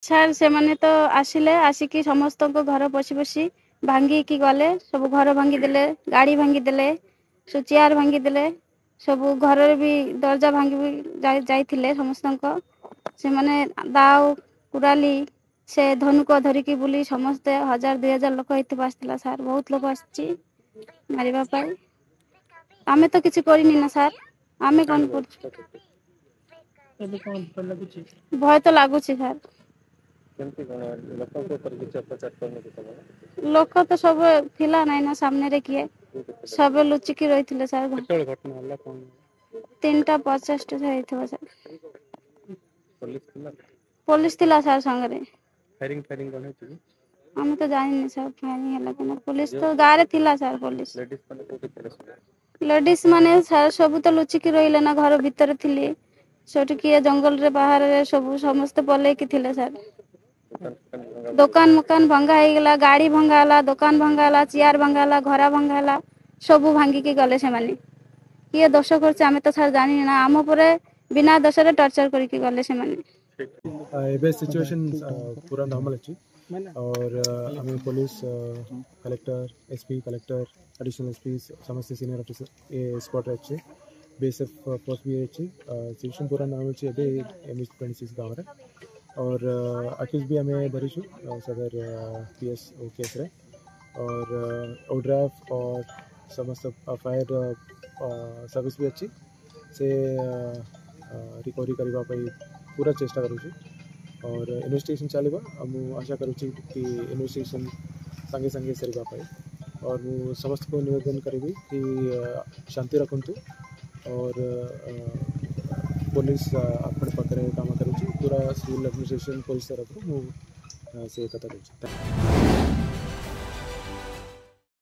Sir ସେମାନେ ତ ଆସିଲେ, ଆସିକି ସମସ୍ତଙ୍କ ଘର ପଶି ପଶି ଭାଙ୍ଗିକି ଗଲେ। ସବୁ ଘର ଭାଙ୍ଗିଦେଲେ, ଗାଡ଼ି ଭାଙ୍ଗିଦେଲେ, ସବୁ ଚେୟାର ଭାଙ୍ଗିଦେଲେ, ସବୁ ଘରରେ ବି ଦରଜା ଭାଙ୍ଗି ଯାଇଥିଲେ ସମସ୍ତଙ୍କ। ସେମାନେ ଦାଉ କୁରାଲି ସେ ଧନୁକ ଧରିକି ବୁଲି ସମସ୍ତେ 1000-2000 ଲୋକ ହେଇଥିବ ଆସିଥିଲା ସାର୍। ବହୁତ ଲୋକ ଆସିଛି ମାରିବା ପାଇଁ। ଆମେ ତ କିଛି କରିନି ନା ସାର୍, ଆମେ କ'ଣ କରୁଛୁ? ଭୟ ତ ଲାଗୁଛି ସାର୍। ଲୋକ ତ ସବୁ ଥିଲା ନାଇଁ ନା ସାମ୍ନାରେ କିଏ, ସବୁ ଲୁଚିକି ରହିଥିଲେ ସାର୍। 3:50 ହେଇଥିବ ସାର୍। ପୋଲିସ ଥିଲା ସାର୍ ସାଙ୍ଗରେ। ଆମେ ତ ଜାଣିନି ସାର୍ ଫାୟାରିଂ ହେଲା କି ନା। ପୋଲିସ ତ ଗାଁରେ ଥିଲା ସାର୍। ପୋଲିସ ଲେଡିସ୍ ମାନେ ସାର୍ ସବୁ ତ ଲୁଚିକି ରହିଲେ ନା, ଘର ଭିତରେ ଥିଲେ। ସେଠି କିଏ ଜଙ୍ଗଲରେ ବାହାରରେ ସବୁ ସମସ୍ତେ ପଲେଇକି ଥିଲେ ସାର୍। ଦୋକାନ ମକାନ ଭଙ୍ଗା ହେଇଗଲା, ଗାଡ଼ି ଭଙ୍ଗା ହେଲା, ଦୋକାନ ଭଙ୍ଗା ହେଲା, ଚେୟାର ଭଙ୍ଗା ହେଲା, ଘର ଭଙ୍ଗା ହେଲା, ସବୁ ଭାଙ୍ଗିକି ଗଲେ ସେମାନେ। କିଏ ଦୋଷ କରୁছে ଆମେ ତ ସାର୍ ଜାଣିନି ନା। ଆମ ଉପରେ ବିନା ଦୋଷରେ ଟର୍ଚର କରିକି गले ସେମାନେ। ଏବେ सिचुएशन पूरा नॉर्मल अच्छी और हमें police collector SP collector additional SP समस्त सीनियर ऑफिसर ये स्पॉट अच्छे बीएसएफ फोर्स भी अच्छी सिचुएशन पूरा नॉर्मल अच्छी अभी MH26 गाँव रे और अक्यूज भी हमें धरीशु सदर PS ओ केस रे और ओड्राफ और समस्त फायर सर्विस भी अच्छी से रिकवरी करने पूरा चेष्टा करूँ और इन्वेस्टिगेशन चलेगा। मुझे आशा करूँ कि इन्वेस्टिगेशन संगे संगे सरिबा पाए और मु समस्त को निवेदन करी कि शांति रखंतु और पुलिस अपने पाखे काम करूँ पूरा सिविल एडमिनिस्ट्रेशन पुलिस तरफ से कथा करूँ।